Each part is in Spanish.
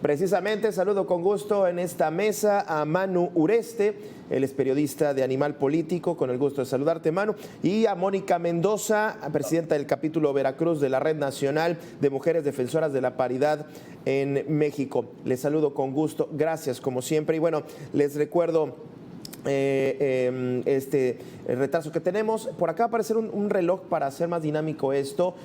Precisamente saludo con gusto en esta mesa a Manu Ureste, él es periodista de Animal Político, con el gusto de saludarte, Manu, y a Mónica Mendoza, presidenta del capítulo Veracruz de la Red Nacional de Mujeres Defensoras de la Paridad en México. Les saludo con gusto, gracias como siempre. Y bueno, les recuerdo el retraso que tenemos. Por acá va a aparecer un reloj para hacer más dinámico esto.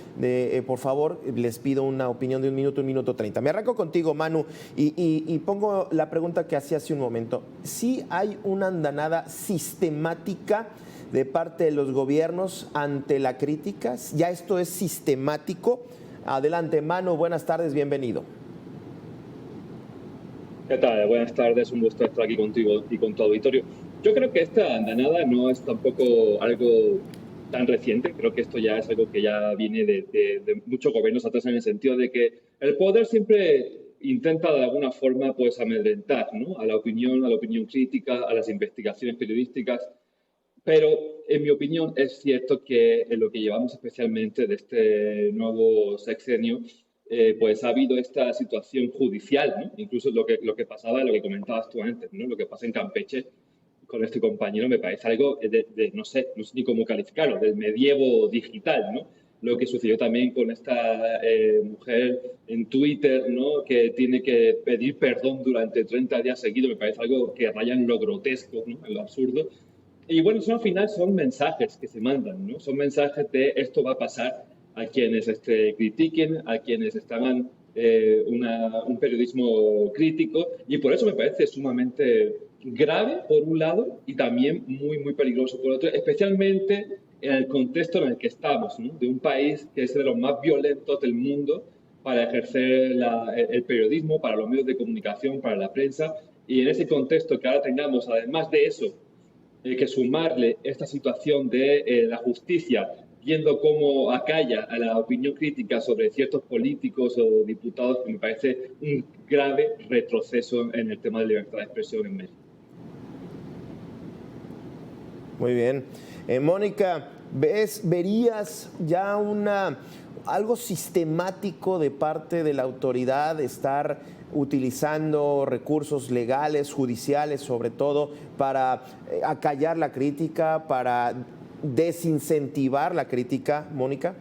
Por favor, les pido una opinión de un minuto 30. Me arranco contigo, Manu, y pongo la pregunta que hacía hace un momento. ¿Sí hay una andanada sistemática de parte de los gobiernos ante la crítica? ¿Ya esto es sistemático? Adelante, Manu, buenas tardes, bienvenido. ¿Qué tal? Buenas tardes, un gusto estar aquí contigo y con tu auditorio. Yo creo que esta andanada no es tampoco algo tan reciente, creo que esto ya es algo que ya viene de muchos gobiernos atrás, en el sentido de que el poder siempre intenta de alguna forma pues amedrentar, ¿no?, a la opinión crítica, a las investigaciones periodísticas, pero en mi opinión es cierto que en lo que llevamos especialmente de este nuevo sexenio, pues ha habido esta situación judicial, ¿no? Incluso lo que pasaba, lo que comentabas tú antes, ¿no? Lo que pasa en Campeche con este compañero me parece algo no sé ni cómo calificarlo, del medievo digital, ¿no? Lo que sucedió también con esta mujer en Twitter, ¿no?, que tiene que pedir perdón durante 30 días seguidos, me parece algo que raya en lo grotesco, ¿no?, en lo absurdo. Y bueno, al final son mensajes que se mandan, ¿no? Son mensajes de esto va a pasar a quienes critiquen, a quienes estaban un periodismo crítico, y por eso me parece sumamente grave por un lado y también muy peligroso por otro, especialmente en el contexto en el que estamos, ¿no?, de un país que es de los más violentos del mundo para ejercer el periodismo, para los medios de comunicación, para la prensa, y en ese contexto que ahora tengamos, además de eso, que sumarle esta situación de la justicia, viendo cómo acalla a la opinión crítica sobre ciertos políticos o diputados, que me parece un grave retroceso en el tema de libertad de expresión en México. Muy bien. Mónica, ¿verías ya algo sistemático de parte de la autoridad estar utilizando recursos legales, judiciales sobre todo, para acallar la crítica, para desincentivar la crítica, Mónica?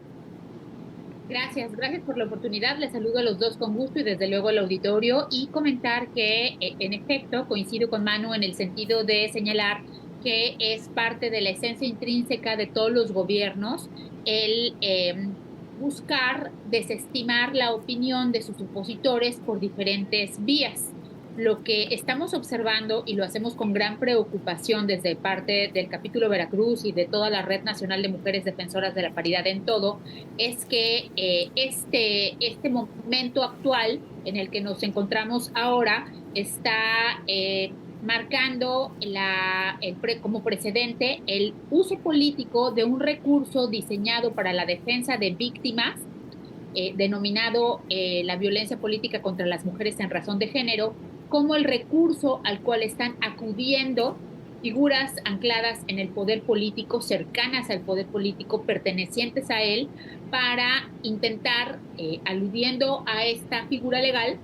Gracias por la oportunidad. Les saludo a los dos con gusto y desde luego al auditorio, y comentar que en efecto coincido con Manu en el sentido de señalar que es parte de la esencia intrínseca de todos los gobiernos el buscar desestimar la opinión de sus opositores por diferentes vías. Lo que estamos observando, y lo hacemos con gran preocupación desde parte del capítulo Veracruz y de toda la Red Nacional de Mujeres Defensoras de la Paridad en todo, es que este momento actual en el que nos encontramos ahora está marcando como precedente el uso político de un recurso diseñado para la defensa de víctimas, denominado la violencia política contra las mujeres en razón de género, como el recurso al cual están acudiendo figuras ancladas en el poder político, cercanas al poder político, pertenecientes a él, para intentar, aludiendo a esta figura legal,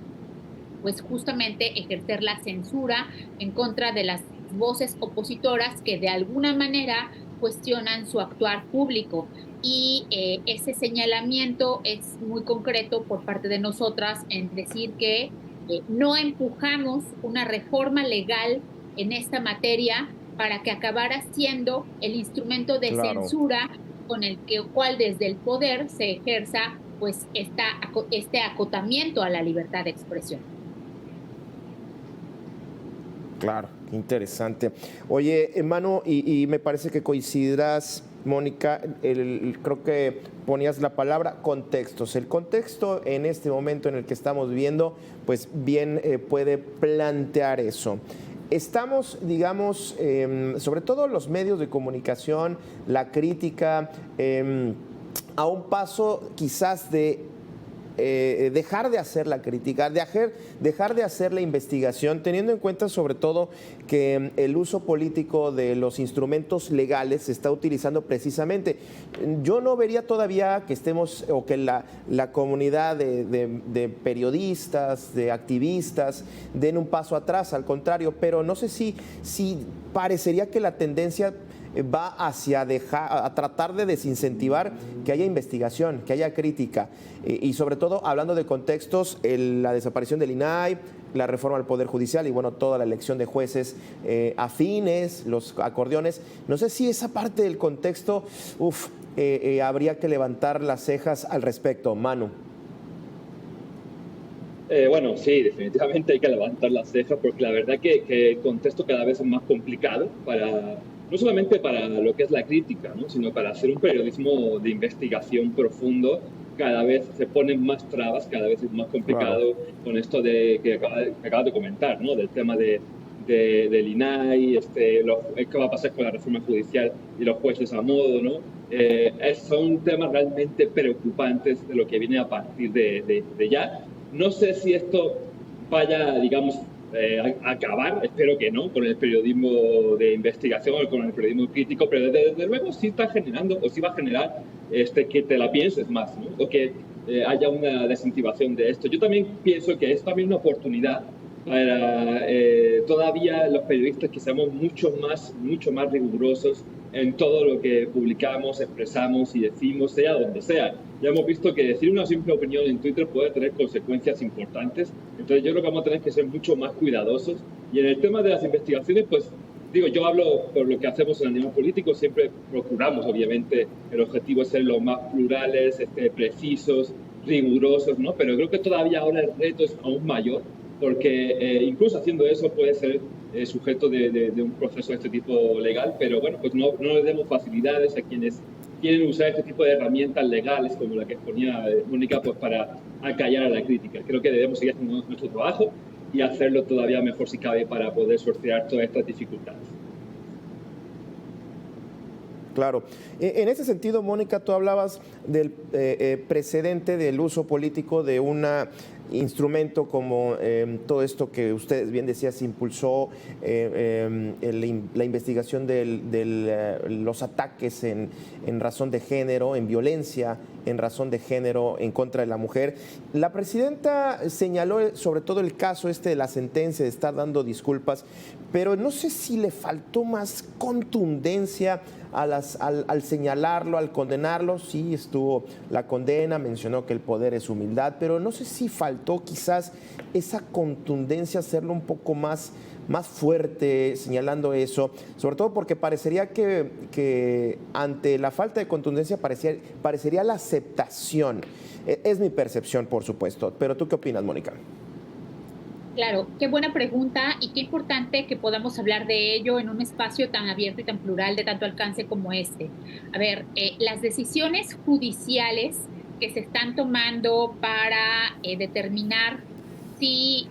pues justamente ejercer la censura en contra de las voces opositoras que de alguna manera cuestionan su actuar público. Y ese señalamiento es muy concreto por parte de nosotras en decir que no empujamos una reforma legal en esta materia para que acabara siendo el instrumento de censura con el cual desde el poder se ejerza pues este acotamiento a la libertad de expresión. Claro, qué interesante. Oye, Manu, y me parece que coincidirás, Mónica, creo que ponías la palabra contextos. El contexto en este momento en el que estamos viviendo, pues bien puede plantear eso. Estamos, digamos, sobre todo los medios de comunicación, la crítica, a un paso quizás de dejar de hacer la crítica, dejar de hacer la investigación, teniendo en cuenta sobre todo que el uso político de los instrumentos legales se está utilizando precisamente. Yo no vería todavía que estemos, o que la comunidad de periodistas, de activistas, den un paso atrás, al contrario, pero no sé si parecería que la tendencia va hacia a tratar de desincentivar que haya investigación, que haya crítica, y sobre todo hablando de contextos, la desaparición del INAI, la reforma al Poder Judicial y bueno, toda la elección de jueces afines, los acordeones. No sé si esa parte del contexto, habría que levantar las cejas al respecto, Manu. Bueno, sí, definitivamente hay que levantar las cejas porque la verdad que el contexto cada vez es más complicado no solamente para lo que es la crítica, ¿no? Sino para hacer un periodismo de investigación profundo. Cada vez se ponen más trabas, cada vez es más complicado. Claro. Con esto que acabas de comentar, ¿no? Del tema del INAI, qué va a pasar con la reforma judicial y los jueces a modo, ¿no? Son temas realmente preocupantes de lo que viene a partir de ya. No sé si esto vaya, digamos, a acabar, espero que no, con el periodismo de investigación o con el periodismo crítico, pero desde luego sí está generando, o sí va a generar que te la pienses más, ¿no? O que haya una desincentivación de esto. Yo también pienso que es también una oportunidad para todavía los periodistas que seamos mucho más rigurosos en todo lo que publicamos, expresamos y decimos, sea donde sea. Ya hemos visto que decir una simple opinión en Twitter puede tener consecuencias importantes, entonces yo creo que vamos a tener que ser mucho más cuidadosos. Y en el tema de las investigaciones, pues digo, yo hablo por lo que hacemos en el nivel político, siempre procuramos, obviamente, el objetivo es ser los más plurales, precisos, rigurosos, ¿no? Pero creo que todavía ahora el reto es aún mayor, porque incluso haciendo eso puede ser sujeto de un proceso de este tipo legal, pero bueno, pues no le demos facilidades a quienes quieren usar este tipo de herramientas legales como la que exponía Mónica, pues para acallar a la crítica. Creo que debemos seguir haciendo nuestro trabajo y hacerlo todavía mejor si cabe para poder sortear todas estas dificultades. Claro. En ese sentido, Mónica, tú hablabas del precedente del uso político de un instrumento como todo esto que ustedes bien decían, se impulsó la investigación de los ataques en razón de género, en violencia en razón de género en contra de la mujer. La presidenta señaló sobre todo el caso de la sentencia, de estar dando disculpas, pero no sé si le faltó más contundencia al señalarlo, al condenarlo. Sí estuvo la condena, mencionó que el poder es humildad, pero no sé si faltó quizás esa contundencia, hacerlo un poco más fuerte, señalando eso, sobre todo porque parecería que ante la falta de contundencia parecería la aceptación. Es mi percepción, por supuesto, pero ¿tú qué opinas, Mónica? Claro, qué buena pregunta y qué importante que podamos hablar de ello en un espacio tan abierto y tan plural de tanto alcance como este. A ver, las decisiones judiciales que se están tomando para determinar si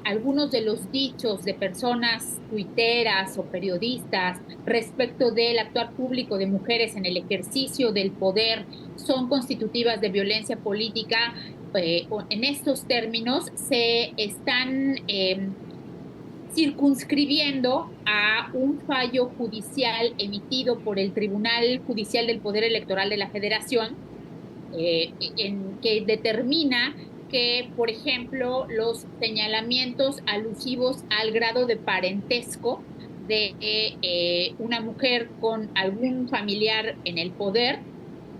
algunos de los dichos de personas tuiteras o periodistas respecto del actuar público de mujeres en el ejercicio del poder son constitutivas de violencia política, en estos términos se están circunscribiendo a un fallo judicial emitido por el Tribunal Judicial del Poder Electoral de la Federación, que determina que, por ejemplo, los señalamientos alusivos al grado de parentesco de una mujer con algún familiar en el poder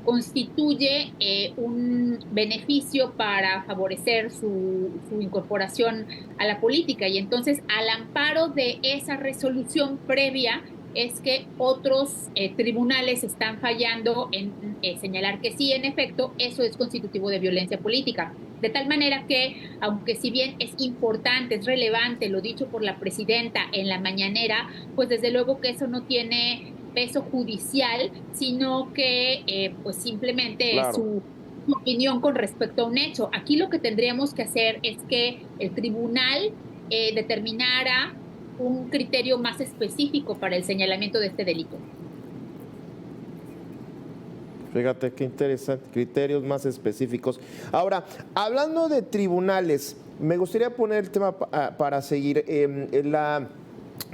constituye un beneficio para favorecer su incorporación a la política. Y entonces, al amparo de esa resolución previa, es que otros tribunales están fallando en señalar que sí, en efecto, eso es constitutivo de violencia política. De tal manera que, aunque si bien es importante, es relevante lo dicho por la presidenta en la mañanera, pues desde luego que eso no tiene peso judicial, sino que pues simplemente claro, es su opinión con respecto a un hecho. Aquí lo que tendríamos que hacer es que el tribunal determinara un criterio más específico para el señalamiento de este delito. Fíjate qué interesante, criterios más específicos. Ahora, hablando de tribunales, me gustaría poner el tema para seguir.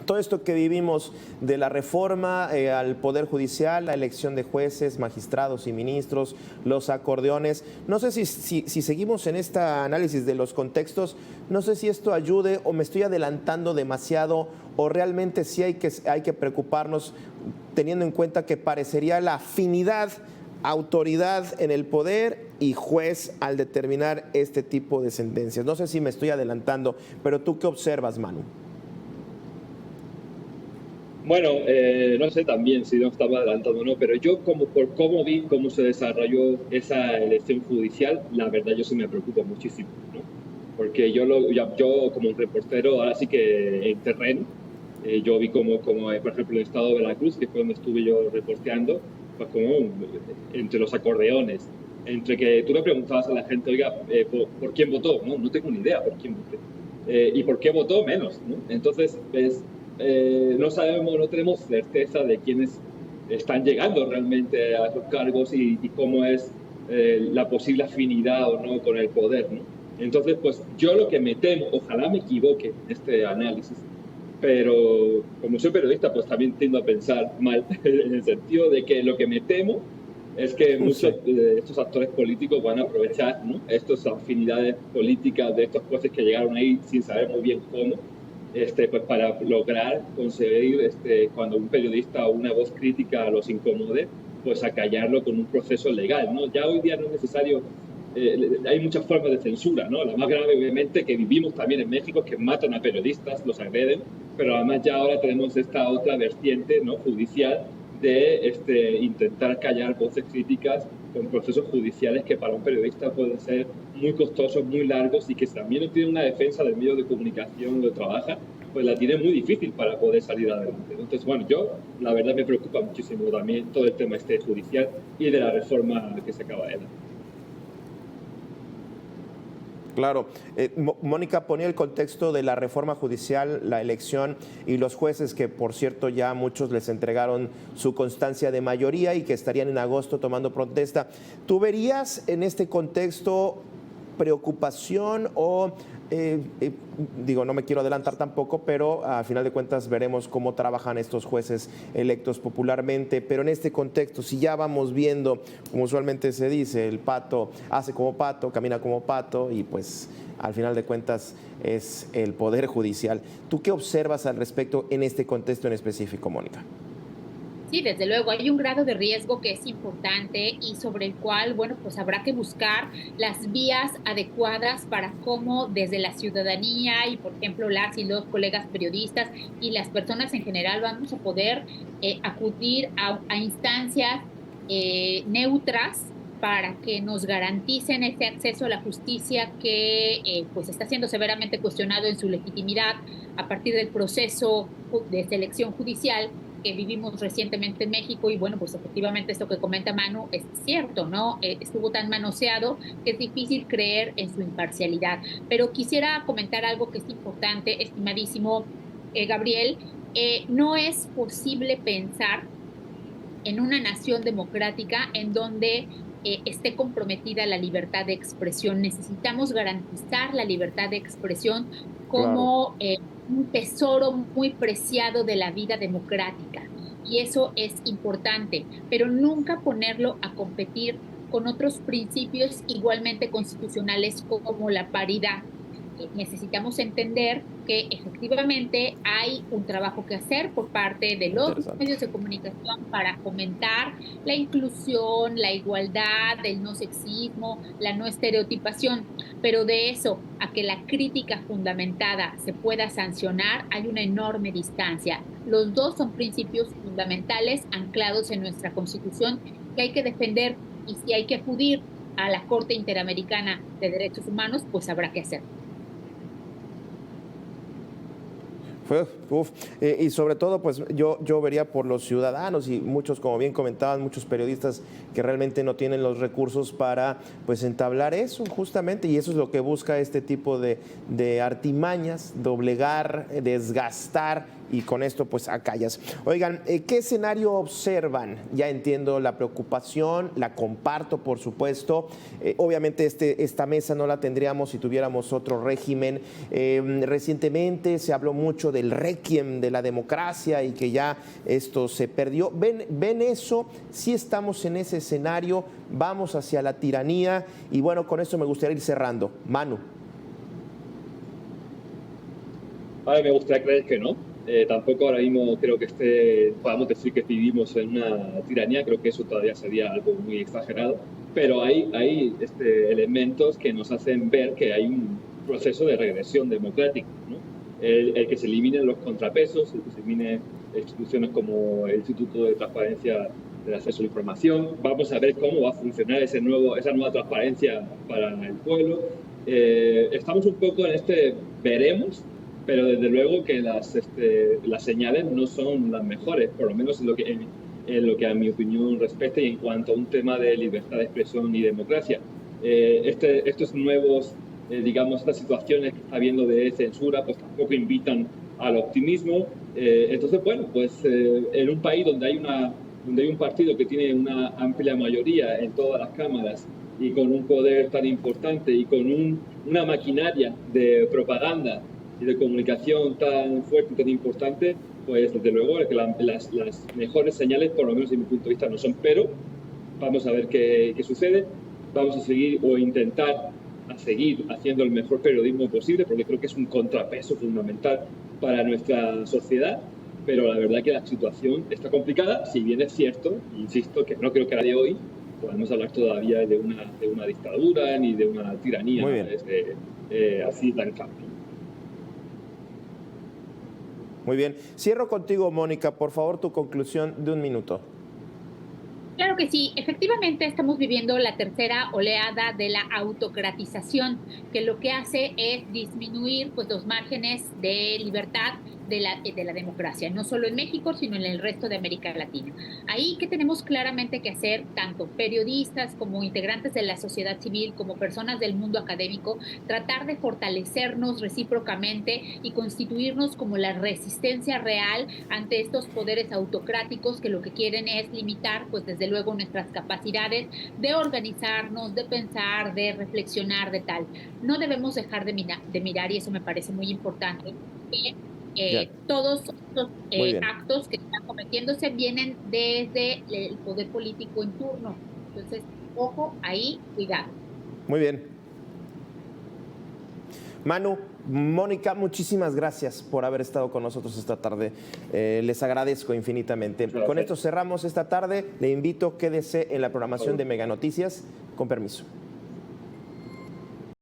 Todo esto que vivimos de la reforma al Poder Judicial, la elección de jueces, magistrados y ministros, los acordeones. No sé si seguimos en este análisis de los contextos, no sé si esto ayude o me estoy adelantando demasiado o realmente sí hay que preocuparnos teniendo en cuenta que parecería la afinidad, autoridad en el poder y juez al determinar este tipo de sentencias. No sé si me estoy adelantando, pero ¿tú qué observas, Manu? Bueno, no sé también si no estaba adelantando o no, pero yo por cómo vi cómo se desarrolló esa elección judicial, la verdad yo sí me preocupo muchísimo, ¿no? Porque yo como un reportero, ahora sí que en terreno, yo vi como por ejemplo, el estado de Veracruz, que fue donde estuve yo reporteando, pues como entre los acordeones, entre que tú le preguntabas a la gente, oiga, ¿por quién votó? No, no tengo ni idea por quién voté. ¿Y por qué votó? Menos, ¿no? Entonces, no sabemos, no tenemos certeza de quiénes están llegando realmente a esos cargos y cómo es la posible afinidad o no con el poder, ¿no? Entonces, pues yo lo que me temo, ojalá me equivoque en este análisis, pero como soy periodista, pues también tiendo a pensar mal, en el sentido de que lo que me temo es que muchos de estos actores políticos van a aprovechar, ¿no?, estas afinidades políticas de estos jueces que llegaron ahí sin saber muy bien cómo, pues para lograr conseguir, cuando un periodista o una voz crítica los incomode, pues acallarlo con un proceso legal, ¿no? Ya hoy día no es necesario, hay muchas formas de censura, ¿no? La más grave, obviamente, que vivimos también en México, que matan a periodistas, los agreden, pero además ya ahora tenemos esta otra vertiente, ¿no?, judicial, de intentar callar voces críticas con procesos judiciales que para un periodista pueden ser muy costosos, muy largos y que también no tiene una defensa del medio de comunicación donde trabaja, pues la tiene muy difícil para poder salir adelante. Entonces, bueno, yo la verdad me preocupa muchísimo también todo el tema judicial y de la reforma que se acaba de dar. Claro. Mónica ponía el contexto de la reforma judicial, la elección y los jueces que, por cierto, ya muchos les entregaron su constancia de mayoría y que estarían en agosto tomando protesta. ¿Tú verías en este contexto preocupación o, digo, no me quiero adelantar tampoco, pero a final de cuentas veremos cómo trabajan estos jueces electos popularmente, pero en este contexto, si ya vamos viendo, como usualmente se dice, el pato hace como pato, camina como pato y pues al final de cuentas es el Poder Judicial. ¿Tú qué observas al respecto en este contexto en específico, Mónica? Sí, desde luego, hay un grado de riesgo que es importante y sobre el cual, bueno, pues habrá que buscar las vías adecuadas para cómo desde la ciudadanía y, por ejemplo, las y los colegas periodistas y las personas en general vamos a poder acudir a instancias neutras para que nos garanticen ese acceso a la justicia que pues está siendo severamente cuestionado en su legitimidad a partir del proceso de selección judicial que vivimos recientemente en México. Y bueno, pues efectivamente esto que comenta Manu es cierto, ¿no? Estuvo tan manoseado que es difícil creer en su imparcialidad. Pero quisiera comentar algo que es importante, estimadísimo Gabriel. No es posible pensar en una nación democrática en donde esté comprometida la libertad de expresión. Necesitamos garantizar la libertad de expresión como un tesoro muy preciado de la vida democrática. Y eso es importante, pero nunca ponerlo a competir con otros principios igualmente constitucionales como la paridad. Necesitamos entender que efectivamente hay un trabajo que hacer por parte de los medios de comunicación para fomentar la inclusión, la igualdad, el no sexismo, la no estereotipación, pero de eso a que la crítica fundamentada se pueda sancionar hay una enorme distancia. Los dos son principios fundamentales anclados en nuestra Constitución que hay que defender, y si hay que acudir a la Corte Interamericana de Derechos Humanos, pues habrá que hacerlo. Y sobre todo, pues yo vería por los ciudadanos y muchos, como bien comentaban, muchos periodistas que realmente no tienen los recursos para pues entablar eso justamente, y eso es lo que busca este tipo de artimañas, doblegar, desgastar, y con esto pues acallas. Oigan, ¿qué escenario observan? Ya entiendo la preocupación, la comparto por supuesto. Obviamente esta mesa no la tendríamos si tuviéramos otro régimen. Recientemente se habló mucho del requiem de la democracia y que ya esto se perdió. ¿Ven eso? Sí estamos en ese escenario, vamos hacia la tiranía, y bueno, con esto me gustaría ir cerrando. Manu. Ahora me gustaría creer que no. Tampoco ahora mismo creo que podamos decir que vivimos en una tiranía, creo que eso todavía sería algo muy exagerado, pero hay elementos que nos hacen ver que hay un proceso de regresión democrática, ¿no? El que se eliminen los contrapesos, el que se eliminen instituciones como el Instituto de Transparencia del Acceso a la Información. Vamos a ver cómo va a funcionar esa nueva transparencia para el pueblo. Estamos un poco en veremos, pero desde luego que las señales no son las mejores, por lo menos en lo que a mi opinión respecta, y en cuanto a un tema de libertad de expresión y democracia. Estos nuevos, digamos, estas situaciones que está habiendo de censura, pues tampoco invitan al optimismo. Entonces, bueno, pues en un país donde hay un partido que tiene una amplia mayoría en todas las cámaras y con un poder tan importante y con una maquinaria de propaganda y de comunicación tan fuerte y tan importante, pues desde luego que las mejores señales, por lo menos desde mi punto de vista, no son. Pero vamos a ver qué sucede. Vamos a seguir o intentar seguir haciendo el mejor periodismo posible, porque creo que es un contrapeso fundamental para nuestra sociedad. Pero la verdad que la situación está complicada, si bien es cierto, insisto, que no creo que a día de hoy podamos hablar todavía de una dictadura ni de una tiranía así tan cambio. Muy bien. Cierro contigo, Mónica. Por favor, tu conclusión de 1 minuto. Claro que sí, efectivamente estamos viviendo la tercera oleada de la autocratización, que lo que hace es disminuir pues, los márgenes de libertad de la democracia, no solo en México, sino en el resto de América Latina. Ahí que tenemos claramente que hacer, tanto periodistas como integrantes de la sociedad civil, como personas del mundo académico, tratar de fortalecernos recíprocamente y constituirnos como la resistencia real ante estos poderes autocráticos que lo que quieren es limitar, pues desde luego, nuestras capacidades de organizarnos, de pensar, de reflexionar, de tal. No debemos dejar de mirar, y eso me parece muy importante, que todos estos actos que están cometiéndose vienen desde el poder político en turno. Entonces, ojo ahí, cuidado. Muy bien. Manu, Mónica, muchísimas gracias por haber estado con nosotros esta tarde. Les agradezco infinitamente. Con esto cerramos esta tarde. Le invito, quédese en la programación de Mega Noticias. Con permiso.